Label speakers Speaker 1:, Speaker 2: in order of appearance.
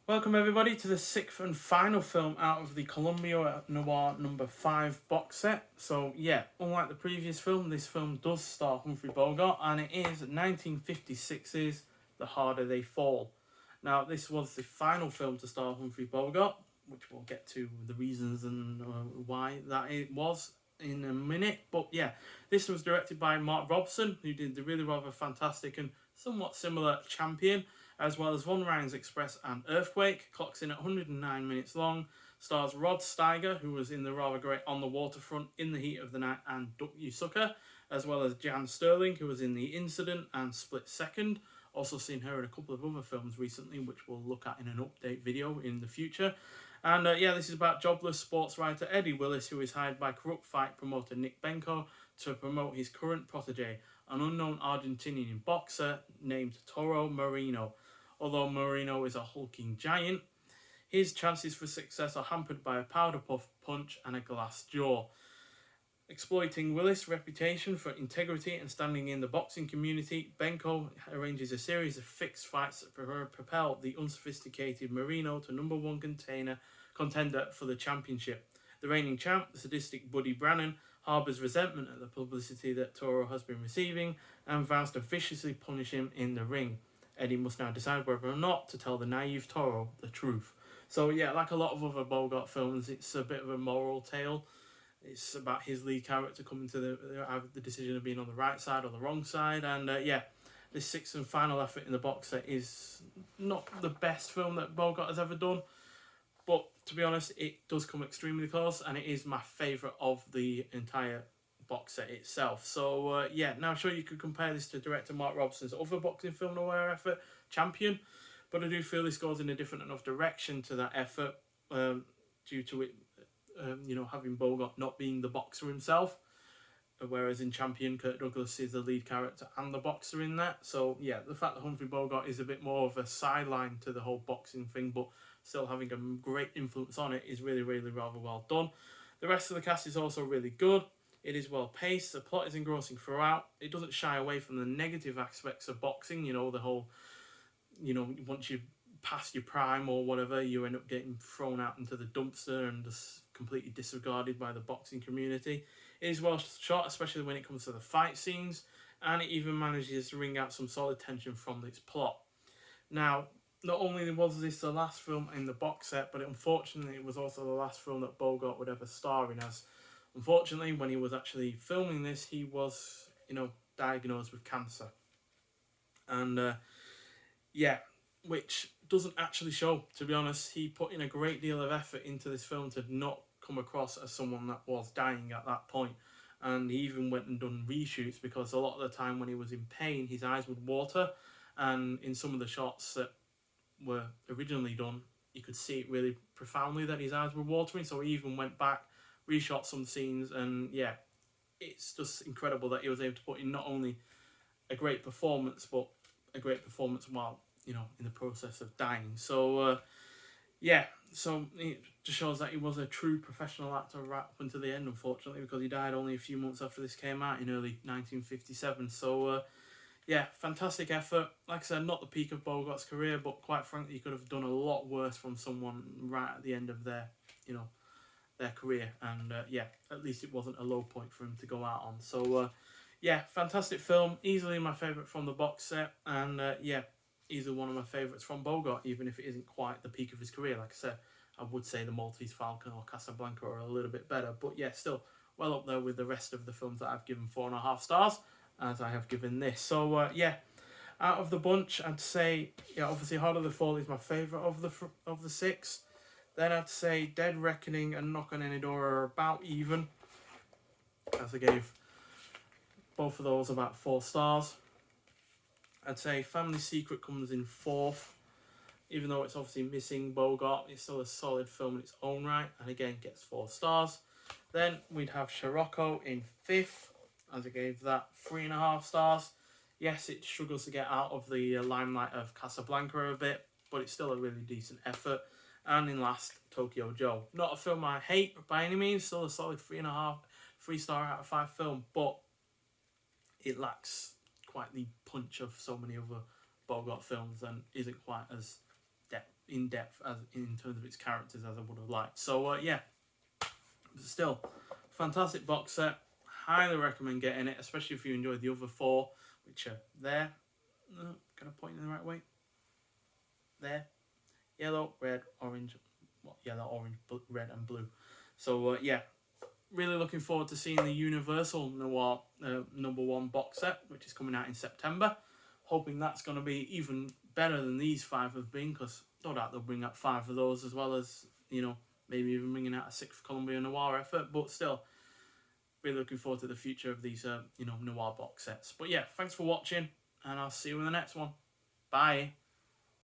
Speaker 1: Welcome everybody to the sixth and final film out of the Columbia Noir number 5 box set. So yeah, unlike the previous film, this film does star Humphrey Bogart and it is 1956's The Harder They Fall. Now this was the final film to star Humphrey Bogart, which we'll get to the reasons and why that it was in a minute. But yeah, this was directed by Mark Robson, who did the really rather fantastic and somewhat similar Champion, as well as Von Ryan's Express and Earthquake. Clocks in at 109 minutes long. Stars Rod Steiger, who was in the rather great On the Waterfront, In the Heat of the Night and Duck You Sucker, as well as Jan Sterling, who was in The Incident and Split Second. Also seen her in a couple of other films recently, which we'll look at in an update video in the future. And this is about jobless sports writer Eddie Willis, who is hired by corrupt fight promoter Nick Benko to promote his current protege, an unknown Argentinian boxer named Toro Marino. Although Marino is a hulking giant, his chances for success are hampered by a powder puff punch and a glass jaw. Exploiting Willis' reputation for integrity and standing in the boxing community, Benko arranges a series of fixed fights that propel the unsophisticated Marino to number one contender for the championship. The reigning champ, the sadistic Buddy Brannan, harbours resentment at the publicity that Toro has been receiving and vows to viciously punish him in the ring. Eddie must now decide whether or not to tell the naive Toro the truth. So yeah, like a lot of other Bogart films, it's a bit of a moral tale. It's about his lead character coming to the decision of being on the right side or the wrong side. And this sixth and final effort in the box set is not the best film that Bogart has ever done. But to be honest, it does come extremely close, and it is my favourite of the entire box set itself. So now I'm sure you could compare this to director Mark Robson's other boxing film noir effort, Champion, but I do feel this goes in a different enough direction to that effort, due to it, having Bogart not being the boxer himself, whereas in Champion, Kirk Douglas is the lead character and the boxer in that. So yeah, the fact that Humphrey Bogart is a bit more of a sideline to the whole boxing thing, but still having a great influence on it, is really, really rather well done. The rest of the cast is also really good. It is well paced. The plot is engrossing throughout. It doesn't shy away from the negative aspects of boxing. The whole, once you pass your prime or whatever, you end up getting thrown out into the dumpster and just completely disregarded by the boxing community. It is well shot, especially when it comes to the fight scenes, and it even manages to wring out some solid tension from its plot. Now, not only was this the last film in the box set, but unfortunately it was also the last film that Bogart would ever star in, as unfortunately, when he was actually filming this, he was, diagnosed with cancer. And, which doesn't actually show, to be honest. He put in a great deal of effort into this film to not come across as someone that was dying at that point. And he even went and done reshoots, because a lot of the time when he was in pain, his eyes would water. And in some of the shots that were originally done, you could see it really profoundly that his eyes were watering. So he even went back, reshot some scenes, and yeah, it's just incredible that he was able to put in not only a great performance, but a great performance while in the process of dying. So so it just shows that he was a true professional actor right up until the end, unfortunately, because he died only a few months after this came out in early 1957. So fantastic effort. Like I said, not the peak of Bogart's career, but quite frankly, you could have done a lot worse from someone right at the end of their career. And at least it wasn't a low point for him to go out on. So fantastic film. Easily my favourite from the box set. And easily one of my favourites from Bogart, even if it isn't quite the peak of his career. Like I said, I would say The Maltese Falcon or Casablanca are a little bit better. But yeah, still well up there with the rest of the films that I've given 4.5 stars, as I have given this. So out of the bunch, I'd say obviously Harder the Fall is my favourite of the six. Then I'd say Dead Reckoning and Knock on Any Door are about even, as I gave both of those about 4 stars. I'd say Family Secret comes in 4th. Even though it's obviously missing Bogart, it's still a solid film in its own right, and again gets 4 stars. Then we'd have Scirocco in 5th, as I gave that 3.5 stars. Yes, it struggles to get out of the limelight of Casablanca a bit, but it's still a really decent effort. And in last, Tokyo Joe. Not a film I hate by any means, still a solid 3.5, 3-star out of 5 film, but it lacks quite the punch of so many other Bogart films and isn't quite as in depth as in terms of its characters as I would have liked. So yeah, still fantastic box set. Highly recommend getting it, especially if you enjoyed the other 4, which are there. Can I point in the right way? There, yellow, red, orange, yellow, orange, red, and blue. So yeah, really looking forward to seeing the Universal Noir #1 box set, which is coming out in September. Hoping that's going to be even better than these 5 have been, because no doubt they'll bring out 5 of those, as well as, you know, maybe even bringing out a 6th Columbia Noir effort. But still, really looking forward to the future of these, you know, Noir box sets. But yeah, thanks for watching, and I'll see you in the next one. Bye.